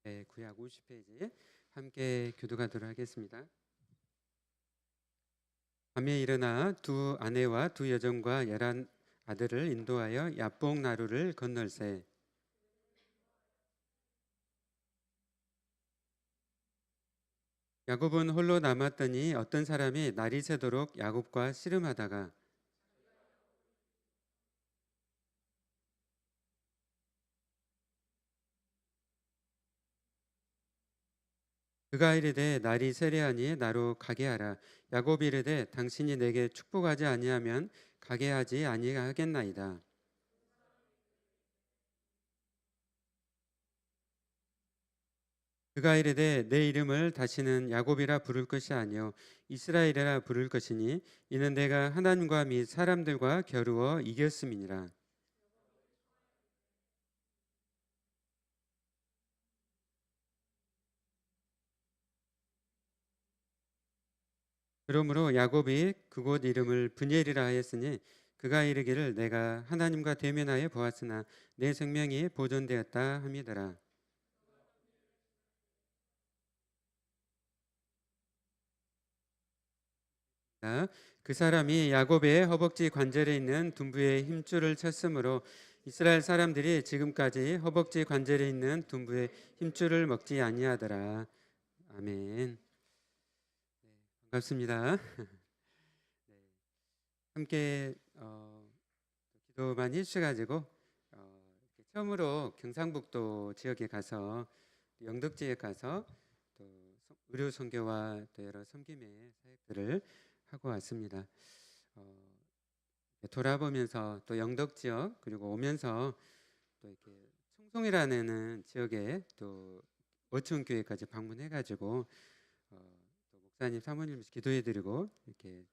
네, 구약 50페이지 함께 교독하도록 하겠습니다. 밤에 일어나 두 아내와 두 여종과 11 아들을 인도하여 야복 나루를 건널세. 야곱은 홀로 남았더니 어떤 사람이 날이 새도록 야곱과 씨름하다가 그가 이르되 날이 세려하니 나로 가게 하라. 야곱이 이르되 당신이 내게 축복하지 아니하면 가게 하지 아니하겠나이다. 그가 이르되 내 이름을 다시는 야곱이라 부를 것이 아니요 이스라엘이라 부를 것이니 이는 내가 하나님과 및 사람들과 겨루어 이겼음이니라. 그러므로 야곱이 그곳 이름을 브니엘이라 하였으니 그가 이르기를 내가 하나님과 대면하여 보았으나 내 생명이 보존되었다 함이더라. 그 사람이 야곱의 허벅지 관절에 있는 둔부의 힘줄을 쳤으므로 이스라엘 사람들이 지금까지 허벅지 관절에 있는 둔부의 힘줄을 먹지 아니하더라. 아멘. 반갑습니다. 네, 함께 기도 많이 해주셔가지고 처음으로 경상북도 지역에 가서 영덕지에 가서 또 의료 선교와 또 여러 섬김의 사역들을 하고 왔습니다. 돌아보면서 또 영덕 지역 그리고 오면서 또 이렇게 청송이라는 지역에 또 어촌교회까지 방문해가지고 또 목사님 사모님 기도해드리고 이렇게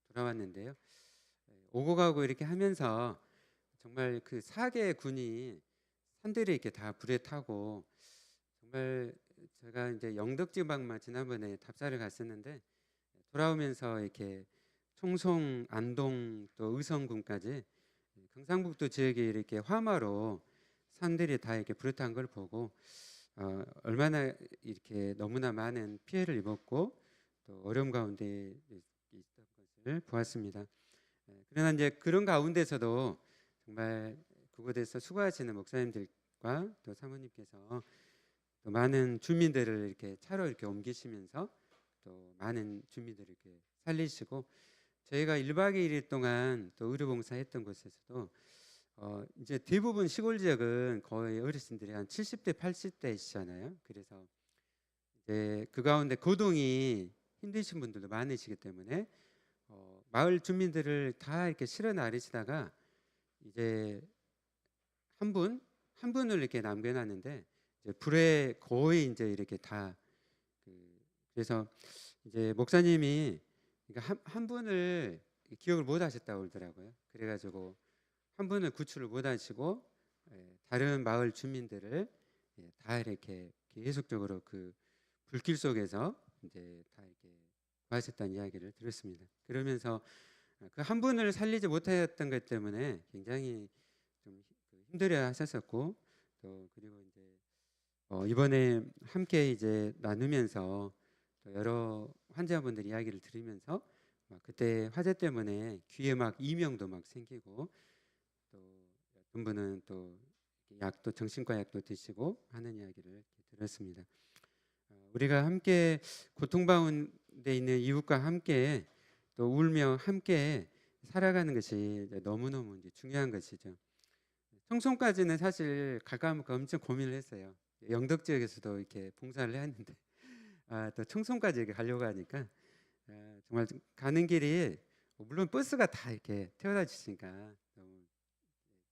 돌아왔는데요. 오고 가고 이렇게 하면서 정말 그 4개의 군이 산들이 이렇게 다 불에 타고 정말 제가 이제 영덕 지방만 지난번에 답사를 갔었는데 돌아오면서 이렇게 청송, 안동 또 의성군까지 경상북도 지역에 이렇게 화마로 산들이 다 이렇게 불에 탄 걸 보고 얼마나 이렇게 너무나 많은 피해를 입었고 또 어려움 가운데 있었던 것을 보았습니다. 그러나 이제 그런 가운데서도 정말 그곳에서 수고하시는 목사님들과 또 사모님께서 또 많은 주민들을 이렇게 차로 이렇게 옮기시면서 또 많은 주민들을 이렇게 살리시고 저희가 1박 2일 동안 또 의료봉사했던 곳에서도 이제 대부분 시골 지역은 거의 어르신들이 한 70대 80대이시잖아요. 그래서 이제 그 가운데 거동이 힘드신 분들도 많으시기 때문에 마을 주민들을 다 이렇게 실어 나르시다가 이제 한 분을 이렇게 남겨놨는데 이제 불에 거의 이제 이렇게 다 그래서 이제 목사님이 그러니까 한 분을 기억을 못 하셨다고 그러더라고요. 그래가지고 한 분을 구출을 못 하시고 다른 마을 주민들을 다 이렇게 계속적으로 그 불길 속에서 이제 다 이렇게 구하셨다는 이야기를 들었습니다. 그러면서 그 한 분을 살리지 못하였던 것 때문에 굉장히 좀 힘들어 하셨었고 또 그리고 이제 이번에 함께 이제 나누면서 또 여러 환자분들 이야기를 들으면서 그때 화재 때문에 귀에 막 이명도 막 생기고 또 어떤 분은 또 약도 정신과 약도 드시고 하는 이야기를 들었습니다. 우리가 함께 고통 가운데 있는 이웃과 함께 또 울며 함께 살아가는 것이 너무너무 이제 중요한 것이죠. 청송까지는 사실 갈까 말까 엄청 고민을 했어요. 영덕 지역에서도 이렇게 봉사를 했는데 또 청송까지 이렇게 가려고 하니까 정말 가는 길이 물론 버스가 다 이렇게 태워다 주시니까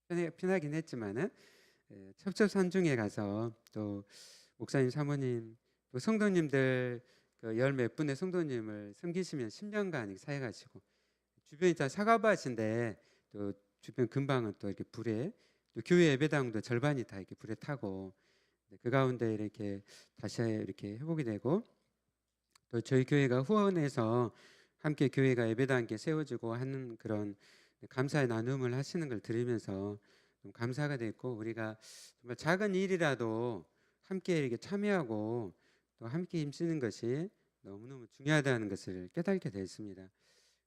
너무 편하긴 했지만은 첩첩산중에 가서 또 목사님 사모님 또 성도님들 그 열 몇 분의 성도님을 섬기시면 10년간 사역하시고 주변이 다 사과밭인데 또 주변 근방은 또 이렇게 불에 또 교회 예배당도 절반이 다 이렇게 불에 타고 그 가운데 이렇게 다시 이렇게 회복이 되고 또 저희 교회가 후원해서 함께 교회가 예배당 함께 세워지고 하는 그런 감사의 나눔을 하시는 걸 들으면서 좀 감사가 됐고 우리가 정말 작은 일이라도 함께 이렇게 참여하고 또 함께 힘쓰는 것이 너무너무 중요하다는 것을 깨닫게 됐습니다.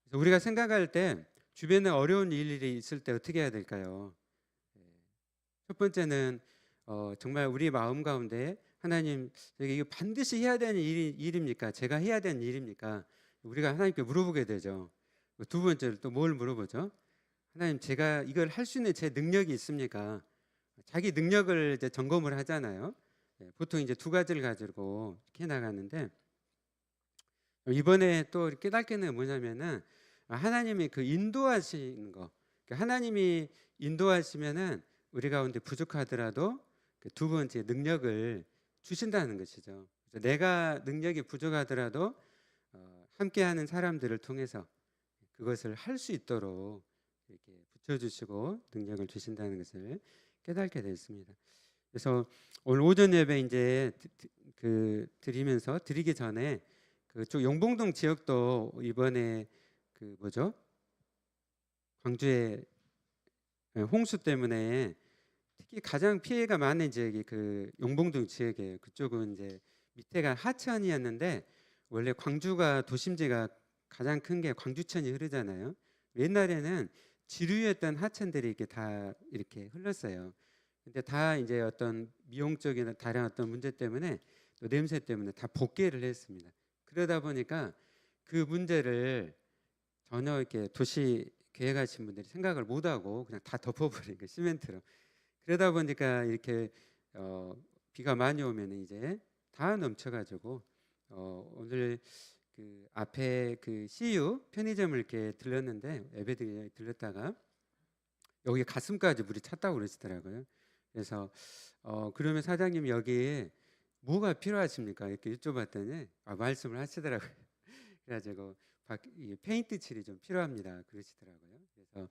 그래서 우리가 생각할 때 주변에 어려운 일이 있을 때 어떻게 해야 될까요? 첫 번째는 정말 우리 마음 가운데 하나님, 이거 반드시 해야 되는 일입니까? 제가 해야 되는 일입니까? 우리가 하나님께 물어보게 되죠. 두 번째로 또 뭘 물어보죠? 하나님, 제가 이걸 할 수 있는 제 능력이 있습니까? 자기 능력을 이제 점검을 하잖아요. 보통 이제 두 가지를 가지고 이렇게 나가는데, 이번에 또 깨닫게는 뭐냐면은 하나님이 그 인도하시는 거, 하나님이 인도하시면은 우리 가운데 부족하더라도 그두 번째 능력을 주신다는 것이죠. 그래서 내가 능력이 부족하더라도 함께하는 사람들을 통해서 그것을 할 수 있도록 이렇게 붙여주시고 능력을 주신다는 것을 깨닫게 됐습니다. 그래서 오늘 오전 예배 이제 드리면서 드리기 전에 그쪽 용봉동 지역도 이번에 그 뭐죠? 광주에 홍수 때문에 특히 가장 피해가 많은 지역이 그 용봉동 지역이에요. 그쪽은 이제 밑에가 하천이었는데 원래 광주가 도심지가 가장 큰 게 광주천이 흐르잖아요. 옛날에는 지류였던 하천들이 이렇게 다 이렇게 흘렀어요. 근데 다 이제 어떤 미용적이나 다른 어떤 문제 때문에 또 냄새 때문에 다 복개를 했습니다. 그러다 보니까 그 문제를 전혀 이렇게 도시 계획하신 분들이 생각을 못하고 그냥 다 덮어버린 거 시멘트로. 그러다 보니까 이렇게 비가 많이 오면 이제 다 넘쳐가지고 오늘 그 앞에 그 CU 편의점을 이렇게 들렀는데 예배드리 들렀다가 여기 가슴까지 물이 찼다고 그러시더라고요. 그래서 그러면 사장님 여기 뭐가 필요하십니까? 이렇게 여쭤봤더니 말씀을 하시더라고요. 그래가지고 페인트 칠이 좀 필요합니다. 그러시더라고요. 그래서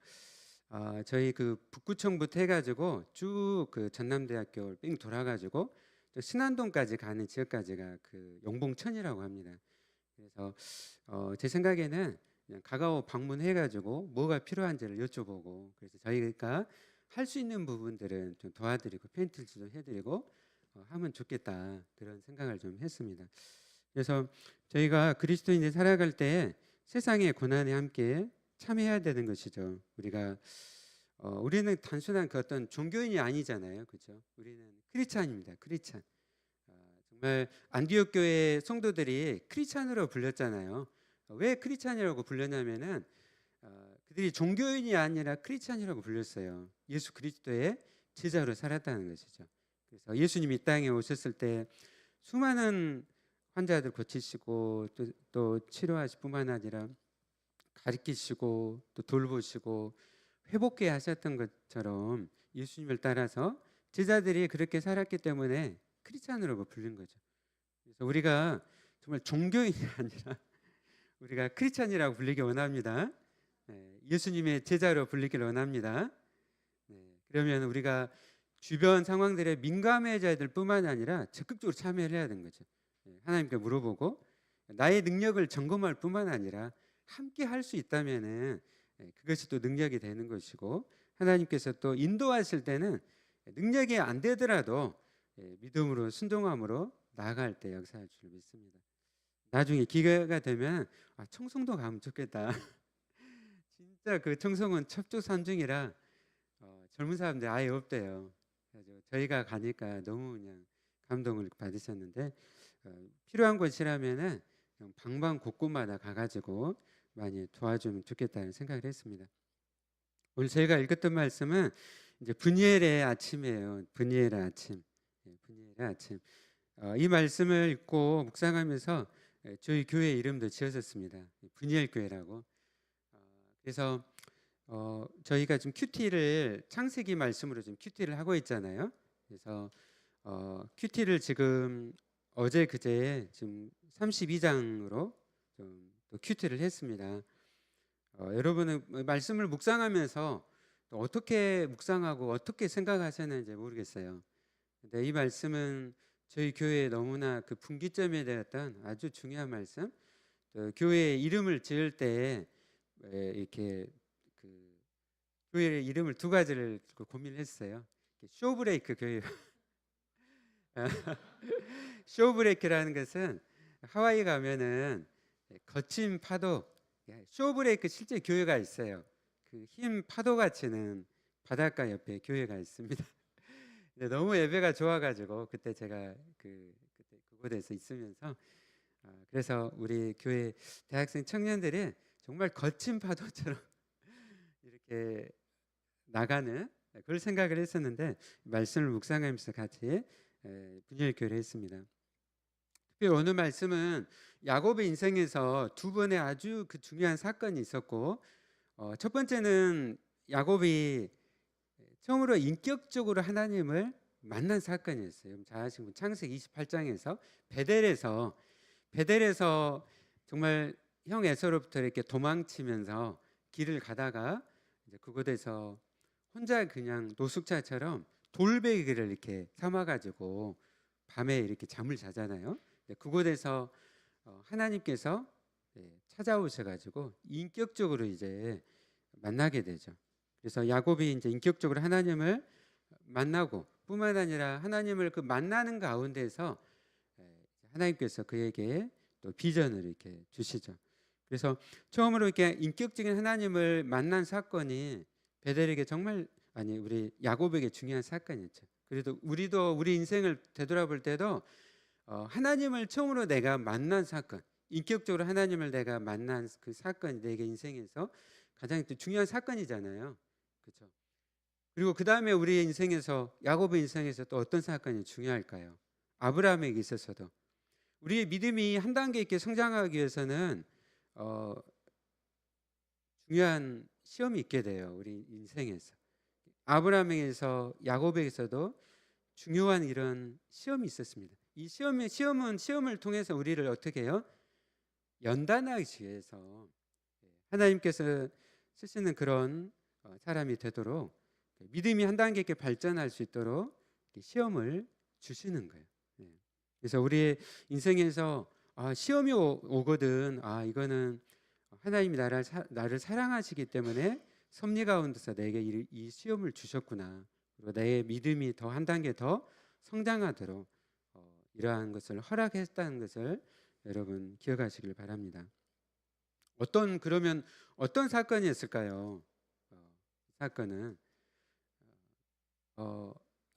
저희 그 북구청부터 해가지고 쭉 그 전남대학교를 삥 돌아가지고 또 신안동까지 가는 지역까지가 그 용봉천이라고 합니다. 그래서 제 생각에는 그냥 가까워 방문해가지고 뭐가 필요한지를 여쭤보고 그래서 저희가 할 수 있는 부분들은 좀 도와드리고 페인트 칠도 해드리고 하면 좋겠다 그런 생각을 좀 했습니다. 그래서 저희가 그리스도인이 살아갈 때 세상의 고난에 함께 참여해야 되는 것이죠. 우리는 단순한 그 어떤 종교인이 아니잖아요, 그렇죠? 우리는 크리스찬입니다. 크리스찬. 정말 안디옥 교회 성도들이 크리스찬으로 불렸잖아요. 왜 크리스찬이라고 불렸냐면은 그들이 종교인이 아니라 크리스찬이라고 불렸어요. 예수 그리스도의 제자로 살았다는 것이죠. 그래서 예수님이 이 땅에 오셨을 때 수많은 환자들 고치시고 또 치료하실 뿐만 아니라 가르치시고 또 돌보시고 회복케 하셨던 것처럼 예수님을 따라서 제자들이 그렇게 살았기 때문에 크리스찬으로 불린 거죠. 그래서 우리가 정말 종교인이 아니라 우리가 크리스찬이라고 불리기 원합니다. 예수님의 제자로 불리기를 원합니다. 그러면 우리가 주변 상황들에 민감해져야 될 뿐만 아니라 적극적으로 참여를 해야 되는 거죠. 하나님께 물어보고 나의 능력을 점검할 뿐만 아니라 함께 할 수 있다면은 그것이 또 능력이 되는 것이고 하나님께서 또 인도하실 때는 능력이 안 되더라도 믿음으로 순종함으로 나아갈 때 역사할 줄 믿습니다. 나중에 기회가 되면 청송도 가면 좋겠다. 진짜 그 청송은 첩조산중이라 젊은 사람들 아예 없대요. 그래서 저희가 가니까 너무 그냥 감동을 받으셨는데 필요한 곳이라면은 방방 곳곳마다 가가지고 많이 도와주면 좋겠다는 생각을 했습니다. 오늘 저희가 읽었던 말씀은 이제 분이엘의 아침이에요. 분이엘의 아침. 분이엘의 아침. 이 말씀을 읽고 묵상하면서 저희 교회 이름도 지었었습니다. 분이엘 교회라고. 그래서 저희가 지금 큐티를 창세기 말씀으로 지금 큐티를 하고 있잖아요. 그래서 큐티를 지금 어제 그제 지금 32장으로 좀 또 큐티를 했습니다. 여러분은 말씀을 묵상하면서 또 어떻게 묵상하고 어떻게 생각하셨는지 모르겠어요. 근데 이 말씀은 저희 교회에 너무나 그 분기점에 대했던 아주 중요한 말씀. 또 교회 이름을 지을 때 이렇게 그 교회 이름을 두 가지를 고민했어요. 쇼브레이크 교회. 쇼브레이크라는 것은 하와이 가면은 거친 파도, 쇼브레이크 실제 교회가 있어요. 그 흰 파도가 치는 바닷가 옆에 교회가 있습니다. 근데 너무 예배가 좋아가지고 그때 제가 그때 그곳에서 있으면서 그래서 우리 교회 대학생 청년들이 정말 거친 파도처럼 이렇게 나가는 그걸 생각을 했었는데 말씀을 묵상하면서 같이 분열 교회를 했습니다. 특별히 오늘 말씀은 야곱의 인생에서 두 번의 아주 그 중요한 사건이 있었고 첫 번째는 야곱이 처음으로 인격적으로 하나님을 만난 사건이었어요. 잘 아시는 분 창세기 28장에서 베델에서 정말 형 에서로부터 이렇게 도망치면서 길을 가다가 이제 그곳에서 혼자 그냥 노숙자처럼 돌베개를 이렇게 삼아가지고 밤에 이렇게 잠을 자잖아요. 그곳에서 하나님께서 찾아오셔가지고 인격적으로 이제 만나게 되죠. 그래서 야곱이 이제 인격적으로 하나님을 만나고 뿐만 아니라 하나님을 그 만나는 가운데서 하나님께서 그에게 또 비전을 이렇게 주시죠. 그래서 처음으로 이렇게 인격적인 하나님을 만난 사건이 베델에게 정말 우리 야곱에게 중요한 사건이었죠. 그래도 우리도 우리 인생을 되돌아볼 때도 하나님을 처음으로 내가 만난 사건, 인격적으로 하나님을 내가 만난 그 사건이 내게 인생에서 가장 또 중요한 사건이잖아요. 그렇죠? 그리고 그 다음에 우리 인생에서 야곱의 인생에서 또 어떤 사건이 중요할까요? 아브라함에게 있어서도 우리의 믿음이 한 단계 있게 성장하기 위해서는 중요한 시험이 있게 돼요. 우리 인생에서 아브라함에게서 야곱에게서도 중요한 이런 시험이 있었습니다. 이 시험을 통해서 우리를 어떻게 해요? 연단하기 위해서 하나님께서 쓰시는 그런 사람이 되도록 믿음이 한 단계 있게 발전할 수 있도록 시험을 주시는 거예요. 그래서 우리의 인생에서 시험이 오거든 이거는 하나님이 나를 사랑하시기 때문에 섭리 가운데서 내게 이 시험을 주셨구나. 그리고 내 믿음이 더 한 단계 더 성장하도록 이러한 것을 허락했다는 것을 여러분 기억하시길 바랍니다. 그러면 어떤 사건이었을까요? 사건은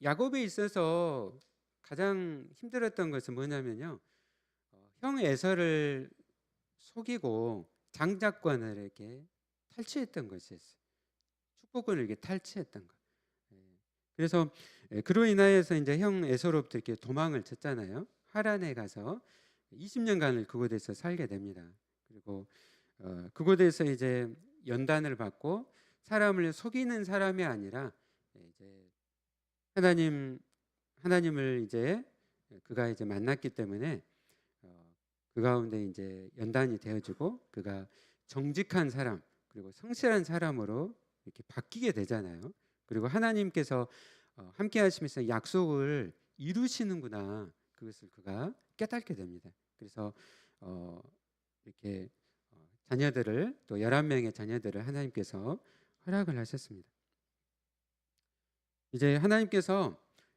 야곱에 있어서 가장 힘들었던 것은 뭐냐면요, 형 에서를 속이고 장자권을 이렇게 탈취했던 것이었어요. 축복권을 이렇게 탈취했던 것. 그래서 그로 인하여서 이제 형 에서로부터 이렇게 도망을 쳤잖아요. 하란에 가서 20년간을 그곳에서 살게 됩니다. 그리고 그곳에서 이제 연단을 받고 사람을 속이는 사람이 아니라 이제 하나님을 이제 그가 이제 만났기 때문에 그 가운데 이제 연단이 되어지고 그가 정직한 사람 그리고 성실한 사람으로 이렇게 바뀌게 되잖아요. 그리고 하나님께서 함께 하시면서 약속을 이루시는구나, 그것을 그가 깨닫게 됩니다. 그래서 이렇게 자녀들을 또 11명의 자녀들을 하나님께서 허락을 하셨습니다. 이제 하나님께서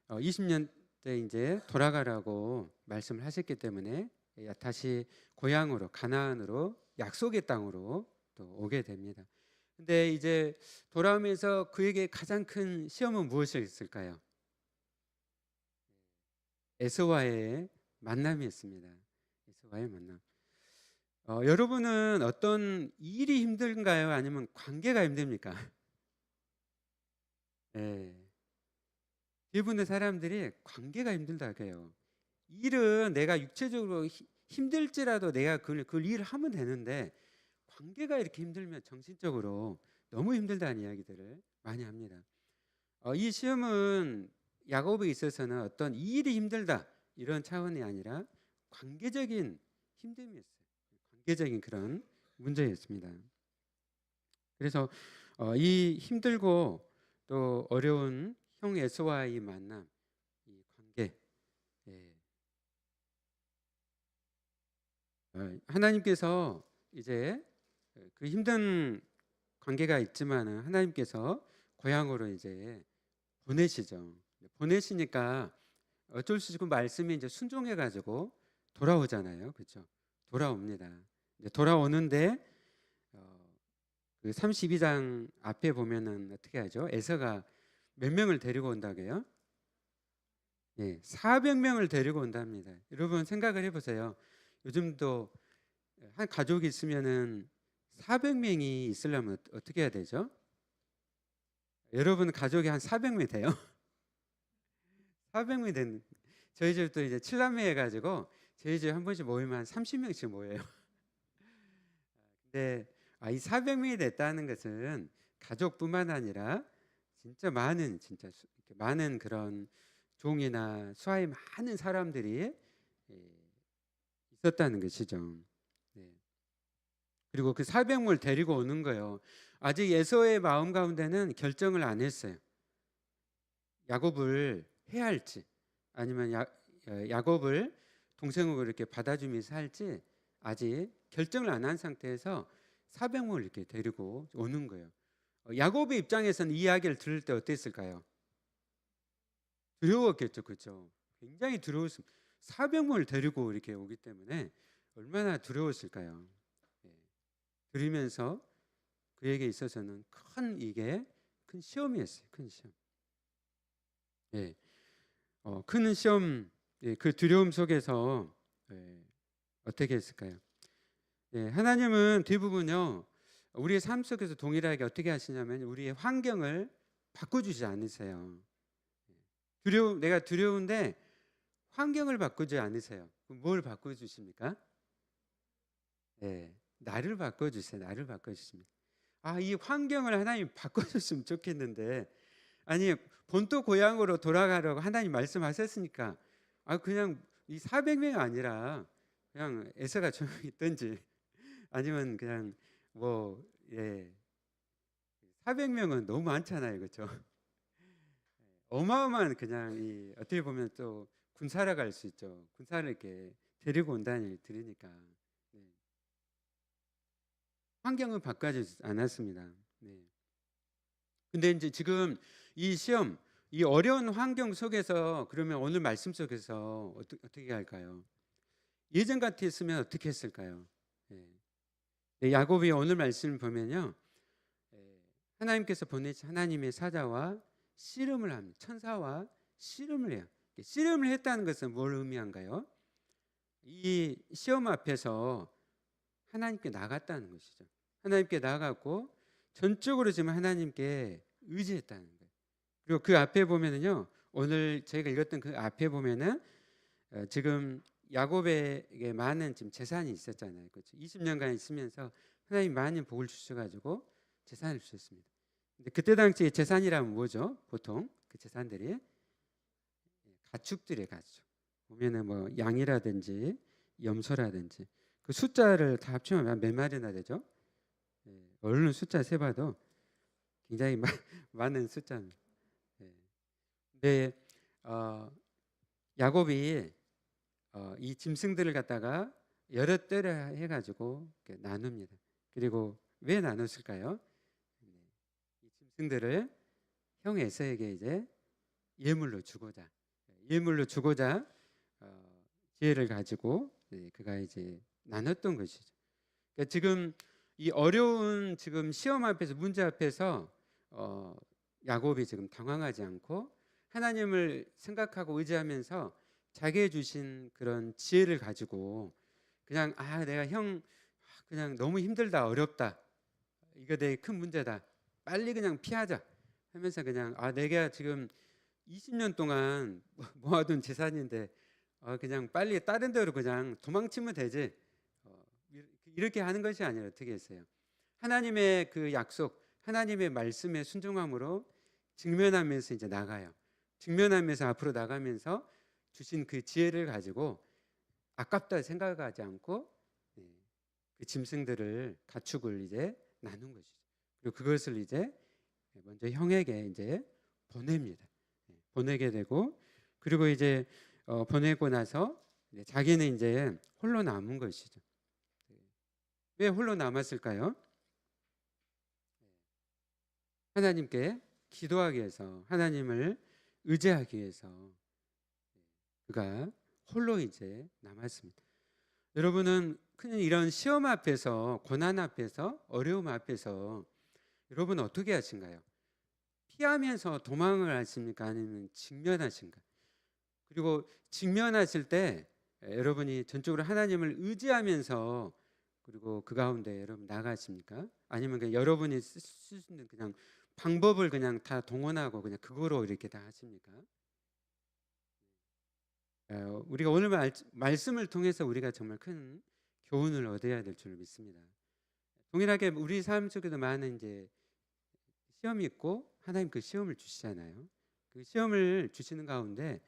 20년 때 이제 돌아가라고 말씀을 하셨기 때문에 다시 고향으로 가나안으로 약속의 땅으로 또 오게 됩니다. 근데 이제 돌아오면서 그에게 가장 큰 시험은 무엇이었을까요? 에서와의 만남이었습니다. 에서와의 만남. 여러분은 어떤 일이 힘든가요? 아니면 관계가 힘듭니까? 네. 대부분의 사람들이 관계가 힘들다고 해요. 일은 내가 육체적으로 힘들지라도 내가 그 일을 하면 되는데 관계가 이렇게 힘들면 정신적으로 너무 힘들다는 이야기들을 많이 합니다. 이 시험은 야곱에 있어서는 어떤 일이 힘들다 이런 차원이 아니라 관계적인 힘듦이었어요. 관계적인 그런 문제였습니다. 그래서 이 힘들고 또 어려운 형 에서와의 만남, 이 관계, 하나님께서 이제 그 힘든 관계가 있지만은 하나님께서 고향으로 이제 보내시죠. 보내시니까 어쩔 수 없이 그 말씀에 이제 순종해 가지고 돌아오잖아요. 그렇죠? 돌아옵니다. 이제 돌아오는데 그 32장 앞에 보면은 어떻게 하죠? 에서가 몇 명을 데리고 온다고요? 예, 400명을 데리고 온답니다. 여러분 생각을 해보세요. 요즘도 한 가족이 있으면은 400명이 있으려면 어떻게 해야 되죠? 여러분 가족이 한 400명이 돼요? 400명이 된 저희 집도 이제 7남매 해가지고 저희 집에 한 번씩 모이면 한 30명씩 모여요. 근데 이 400명이 됐다는 것은 가족뿐만 아니라 진짜 많은 이렇게 많은 그런 종이나 수하에 많은 사람들이 있었다는 것이죠. 네. 그리고 그 400명을 데리고 오는 거예요. 아직 에서의 마음 가운데는 결정을 안 했어요. 야곱을 해야 할지 아니면 야곱을 동생으로 이렇게 받아주면서 할지 아직 결정을 안 한 상태에서 400명을 이렇게 데리고 오는 거예요. 야곱의 입장에서는 이 이야기를 들을 때 어땠을까요? 두려웠겠죠, 그렇죠? 굉장히 두려웠습니다. 400명을 데리고 이렇게 오기 때문에 얼마나 두려웠을까요? 예. 들으면서 그에게 있어서는 큰 시험이었어요, 큰 시험. 예. 큰 시험, 예, 그 두려움 속에서 어떻게 했을까요? 예, 하나님은 대부분요 우리의 삶 속에서 동일하게 어떻게 하시냐면 우리의 환경을 바꿔주지 않으세요. 내가 두려운데 환경을 바꾸지 않으세요. 그럼 뭘 바꿔주십니까? 예, 나를 바꿔주세요. 나를 바꿔주십니다. 이 환경을 하나님 바꿔줬으면 좋겠는데 아니 본토 고향으로 돌아가라고 하나님 말씀하셨으니까 그냥 이 400명이 아니라 그냥 에서가 조용히 있든지 아니면 그냥 뭐 400명은 너무 많잖아요, 그렇죠? 어마어마한 그냥 어떻게 보면 또 군사라 갈 수 있죠. 군사를 이렇게 데리고 온다는 얘기 들으니까 네. 환경은 바꿔주지 않았습니다. 네. 근데 이제 지금 이 시험, 이 어려운 환경 속에서 그러면 오늘 말씀 속에서 어떻게 할까요? 예전 같았으면 어떻게 했을까요? 야곱이 오늘 말씀을 보면요, 하나님께서 보내신 하나님의 사자와 씨름을 합니다. 천사와 씨름을 해요. 씨름을 했다는 것은 뭘 의미한가요? 이 시험 앞에서 하나님께 나갔다는 것이죠. 하나님께 나갔고 전적으로 지금 하나님께 의지했다는 거예요. 그리고 그 앞에 보면은요, 오늘 저희가 읽었던 그 앞에 보면은 지금 야곱에게 많은 지금 재산이 있었잖아요. 그렇죠? 20년간 있으면서 하나님 많은 복을 주셔가지고 재산을 주셨습니다. 근데 그때 당시 재산이라면 뭐죠? 보통 그 재산들이 가축들의 가축. 보면은 뭐 양이라든지 염소라든지 그 숫자를 다 합치면 몇 마리나 되죠? 얼른 숫자 세봐도 굉장히 많은 숫자입니다. 근데 야곱이 이 짐승들을 갖다가 여러 때를 해가지고 나눕니다. 그리고 왜 나눴을까요? 이 짐승들을 형 에서에게 이제 예물로 주고자 지혜를 가지고 그가 이제 나눴던 것이죠. 그러니까 지금 이 어려운 지금 시험 앞에서 문제 앞에서 야곱이 지금 당황하지 않고 하나님을 생각하고 의지하면서 자기의 주신 그런 지혜를 가지고 그냥 내가 그냥 너무 힘들다 어렵다 이거 되게 큰 문제다 빨리 그냥 피하자 하면서 그냥 내가 지금 20년 동안 모아둔 재산인데 그냥 빨리 다른 데로 그냥 도망치면 되지 이렇게 하는 것이 아니라 어떻게 했어요? 하나님의 그 약속 하나님의 말씀에 순종함으로 직면하면서 이제 나가요. 직면하면서 앞으로 나가면서 주신 그 지혜를 가지고 아깝다 생각하지 않고 그 짐승들을 가축을 이제 나눈 것이죠. 그리고 그것을 이제 먼저 형에게 이제 보냅니다. 보내게 되고 그리고 이제 보내고 나서 자기는 이제 홀로 남은 것이죠. 왜 홀로 남았을까요? 하나님께 기도하기 위해서 하나님을 의지하기 위해서 그가 홀로 이제 남았습니다. 여러분은 큰 이런 시험 앞에서, 고난 앞에서, 어려움 앞에서 여러분 어떻게 하신가요? 피하면서 도망을 하십니까? 아니면 직면하신가? 그리고 직면하실 때 여러분이 전적으로 하나님을 의지하면서 그리고 그 가운데 여러분 나가십니까? 아니면 그냥 여러분이 쓸 수 있는 그냥 방법을 그냥 다 동원하고 그냥 그거로 이렇게 다 하십니까? 우리가 오늘 말씀을 통해서 우리가 정말 큰 교훈을 얻어야 될 줄 믿습니다. 동일하게 우리 삶 속에도 많은 이제 시험이 있고 하나님 그 시험을 주시잖아요. 그 시험을 주시는 가운데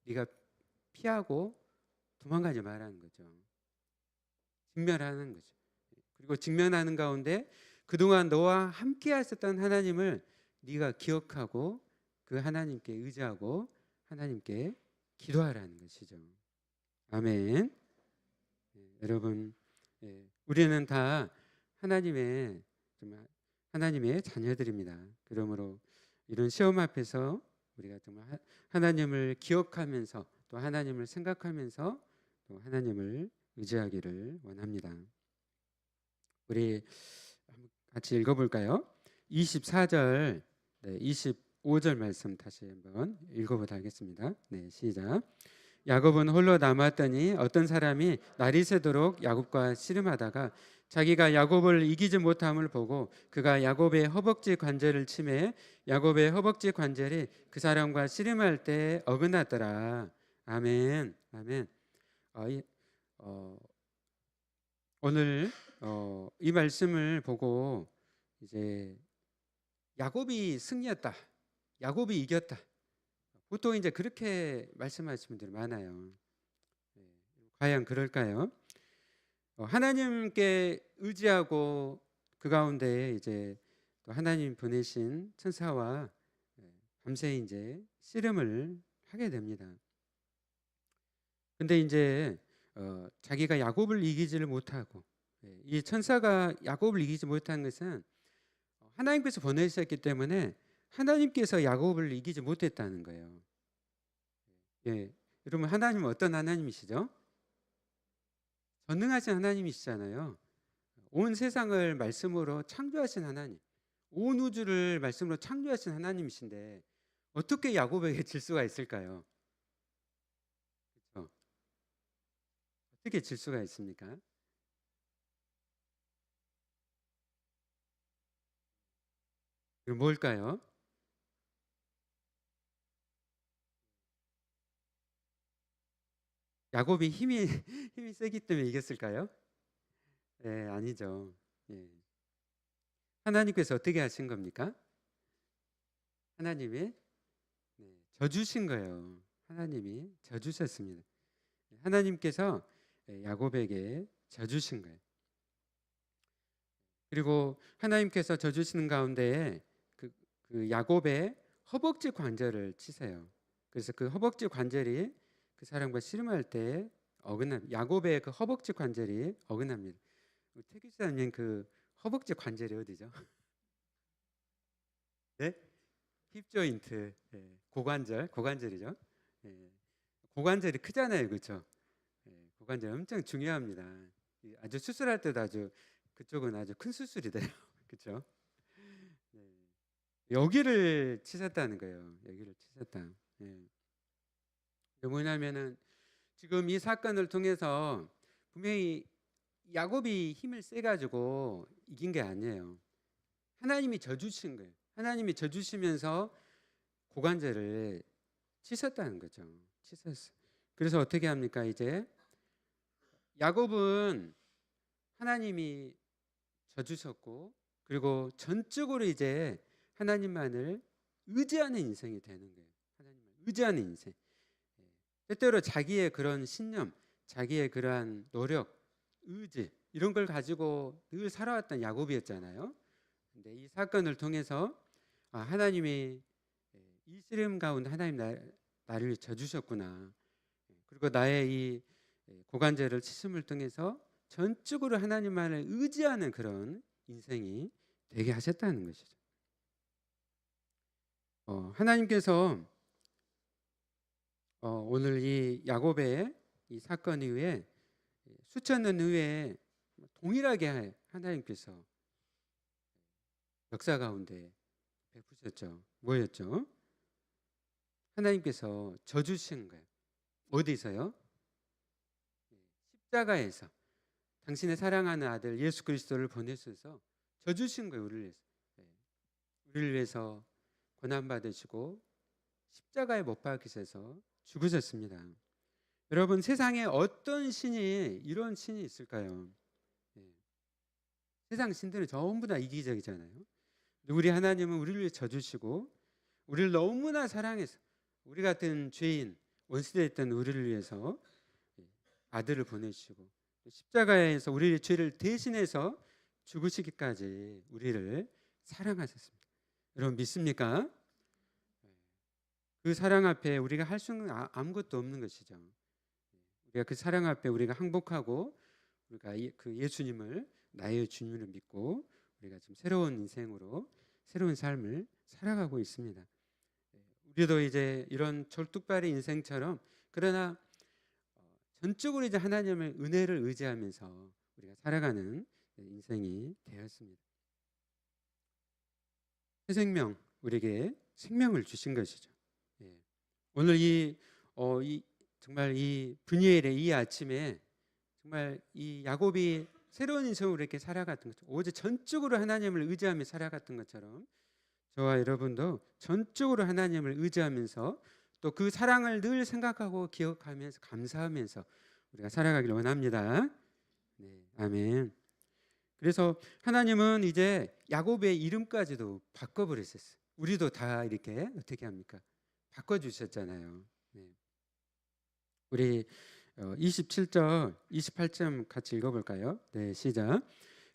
네가 피하고 도망가지 말라는 거죠. 직면하는 거죠. 그리고 직면하는 가운데 그동안 너와 함께 하셨던 하나님을 네가 기억하고 그 하나님께 의지하고 하나님께 기도하라는 것이죠. 아멘. 여러분, 우리는 다 하나님의 정말 하나님의 자녀들입니다. 그러므로 이런 시험 앞에서 우리가 정말 하나님을 기억하면서 또 하나님을 생각하면서 또 하나님을 의지하기를 원합니다. 우리 같이 읽어볼까요? 24절, 25절 말씀 다시 한번 읽어보도록 하겠습니다. 네, 시작. 야곱은 홀로 남았더니 어떤 사람이 날이 새도록 야곱과 씨름하다가 자기가 야곱을 이기지 못함을 보고 그가 야곱의 허벅지 관절을 치매 야곱의 허벅지 관절이 그 사람과 씨름할 때 어긋났더라. 아멘. 아멘. 오늘 이 말씀을 보고 이제 야곱이 승리했다. 야곱이 이겼다. 보통 이제 그렇게 말씀하시는 분들이 많아요. 과연 그럴까요? 하나님께 의지하고 그 가운데 이제 또 하나님 보내신 천사와 밤새 이제 씨름을 하게 됩니다. 근데 이제 자기가 야곱을 이기지를 못하고 이 천사가 야곱을 이기지 못한 것은 하나님께서 보내셨기 때문에 하나님께서 야곱을 이기지 못했다는 거예요. 여러분 하나님은 어떤 하나님이시죠? 전능하신 하나님이시잖아요. 온 세상을 말씀으로 창조하신 하나님, 온 우주를 말씀으로 창조하신 하나님이신데 어떻게 야곱에게 질 수가 있을까요? 그렇죠? 어떻게 질 수가 있습니까? 그럼 뭘까요? 야곱이 힘이 세기 때문에 이겼을까요? 네, 아니죠. 예. 하나님께서 어떻게 하신 겁니까? 하나님이 져주신 거예요. 하나님이 져주셨습니다. 하나님께서 야곱에게 져주신 거예요. 그리고 하나님께서 져주시는 가운데 그 야곱의 허벅지 관절을 치세요. 그래서 그 허벅지 관절이 그 사람과 씨름할 때 야곱의 그 허벅지 관절이 어긋납니다. 태규 사님 그 허벅지 관절이 어디죠? 네? 힙 조인트, 고관절이죠. 고관절이 크잖아요, 그렇죠? 고관절 엄청 중요합니다. 아주 수술할 때도 아주 그쪽은 아주 큰 수술이 돼요, 그렇죠? 여기를 치셨다는 거예요. 여기를 치셨다. 뭐냐면은 지금 이 사건을 통해서 분명히 야곱이 힘을 세 가지고 이긴 게 아니에요. 하나님이 져주신 거예요. 하나님이 져주시면서 고관절을 치셨다는 거죠. 치셨어. 그래서 어떻게 합니까? 이제 야곱은 하나님이 져주셨고 그리고 전적으로 이제 하나님만을 의지하는 인생이 되는 거예요. 하나님을 의지하는 인생. 때때로 자기의 그런 신념, 자기의 그러한 노력, 의지 이런 걸 가지고 늘 살아왔던 야곱이었잖아요. 근데 이 사건을 통해서 하나님이 이 시름 가운데 하나님 나를 져주셨구나. 그리고 나의 이 고관절을 치심을 통해서 전적으로 하나님만을 의지하는 그런 인생이 되게 하셨다는 것이죠. 하나님께서 오늘 이 야곱의 이 사건 이후에 수천 년 후에 동일하게 하나님께서 역사 가운데 베푸셨죠. 뭐였죠? 하나님께서 져주신 거예요. 어디서요? 십자가에서 당신의 사랑하는 아들 예수 그리스도를 보내셔서 져주신 거예요. 우리를 위해서. 우리를 위해서 고난 받으시고 십자가에 못 박히셔서 죽으셨습니다. 여러분, 세상에 어떤 신이 이런 신이 있을까요? 세상 신들은 전부 다 이기적이잖아요. 우리 하나님은 우리를 위해 져주시고 우리를 너무나 사랑해서 우리 같은 죄인 원수되어 있던 우리를 위해서 아들을 보내주시고 십자가에서 우리의 죄를 대신해서 죽으시기까지 우리를 사랑하셨습니다. 여러분 믿습니까? 그 사랑 앞에 우리가 할 수 있는 아무것도 없는 것이죠. 우리가 그 사랑 앞에 우리가 항복하고 우리가 그 예수님을 나의 주님을 믿고 우리가 좀 새로운 인생으로 새로운 삶을 살아가고 있습니다. 우리도 이제 이런 절뚝발의 인생처럼 그러나 전적으로 이제 하나님의 은혜를 의지하면서 우리가 살아가는 인생이 되었습니다. 새 생명, 우리에게 생명을 주신 것이죠. 오늘 정말 이 분이엘의 이 아침에 정말 이 야곱이 새로운 인생으로 이렇게 살아갔던 것처럼 오직 전적으로 하나님을 의지하며 살아갔던 것처럼 저와 여러분도 전적으로 하나님을 의지하면서 또 그 사랑을 늘 생각하고 기억하면서 감사하면서 우리가 살아가기를 원합니다. 네, 아멘. 그래서 하나님은 이제 야곱의 이름까지도 바꿔버리셨어요. 우리도 다 이렇게 어떻게 합니까? 바꿔주셨잖아요. 네. 우리 27절 28절 같이 읽어볼까요? 네, 시작.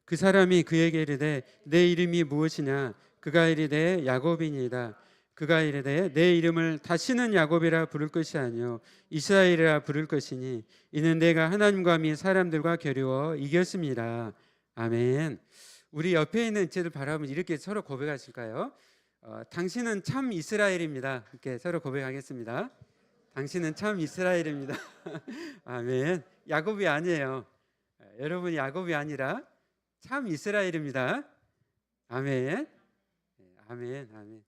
그 사람이 그에게 이르되 내 이름이 무엇이냐? 그가 이르되 야곱이니이다. 그가 이르되 내 이름을 다시는 야곱이라 부를 것이 아니요 이스라엘이라 부를 것이니 이는 내가 하나님과 및 사람들과 겨루어 이겼습니다. 아멘. 우리 옆에 있는 쟤를 바라보면 이렇게 서로 고백하실까요? 당신은 참 이스라엘입니다. 이렇게 서로 고백하겠습니다. 당신은 참 이스라엘입니다. 아멘. 야곱이 아니에요. 여러분이 야곱이 아니라 참 이스라엘입니다. 아멘. 아멘. 아멘.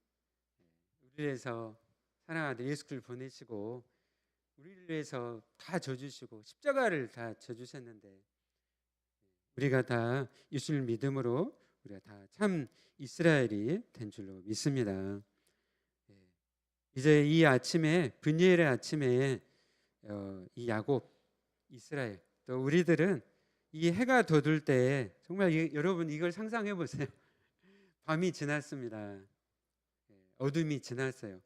우리를 위해서 사랑하는 예수 그리스도를 보내시고 우리를 위해서 다 져주시고 십자가를 다 져주셨는데 우리가 다 예수를 믿음으로 우리가 다 참 이스라엘이 된 줄로 믿습니다. 이제 이 아침에 분이엘의 아침에 이 야곱 이스라엘 또 우리들은 이 해가 돋을 때 정말 여러분 이걸 상상해 보세요. 밤이 지났습니다. 어둠이 지났어요.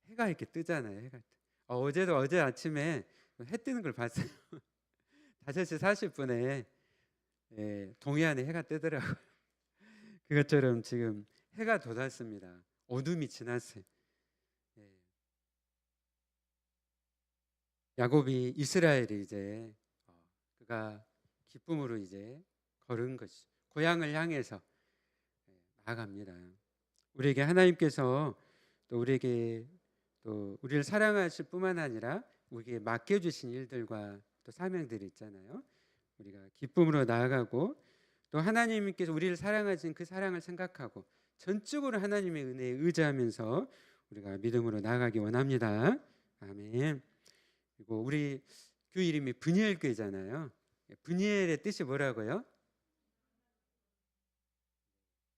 해가 이렇게 뜨잖아요. 해가 어제도 어제 아침에 해 뜨는 걸 봤어요. 5시 40분에 동해안에 해가 뜨더라고요. 그것처럼 지금 해가 돋았습니다. 어둠이 지났어요. 야곱이 이스라엘이 이제 그가 기쁨으로 이제 걸은 것이 고향을 향해서 나아갑니다. 우리에게 하나님께서 또 우리에게 또 우리를 사랑하실 뿐만 아니라 우리에게 맡겨주신 일들과 또 사명들이 있잖아요. 우리가 기쁨으로 나아가고 또 하나님께서 우리를 사랑하신 그 사랑을 생각하고 전적으로 하나님의 은혜에 의지하면서 우리가 믿음으로 나아가기 원합니다. 아멘. 그리고 우리 교회 이름이 분이엘 교회잖아요. 분이엘의 뜻이 뭐라고요?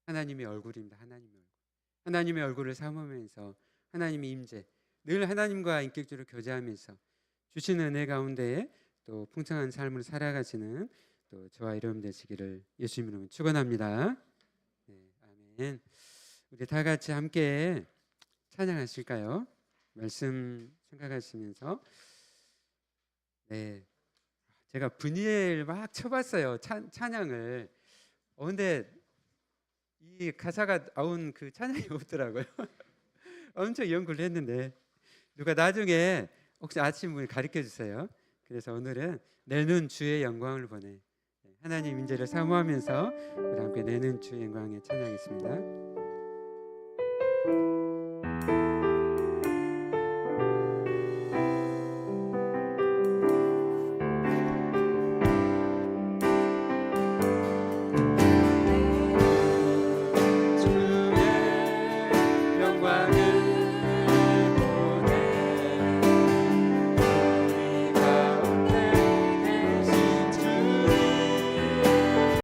하나님의 얼굴입니다. 하나님의 얼굴. 하나님의 얼굴을 삼으면서 하나님의 임재, 늘 하나님과 인격적으로 교제하면서 주시는 은혜 가운데 또 풍성한 삶을 살아가시는 또 저와 여러분 되시기를 예수님 이름으로 축원합니다. 네, 아멘. 우리 다 같이 함께 찬양하실까요? 말씀 생각하시면서 네, 제가 분이엘 막 쳐봤어요. 찬양을. 근데 이 가사가 나온 그 찬양이 없더라고요. 엄청 연구를 했는데 누가 나중에 혹시 아침 분이 가르쳐 주세요. 그래서 오늘은 내는 주의 영광을 보내 하나님 인재를 사모하면서 우리 함께 내는 주의 영광에 찬양했습니다.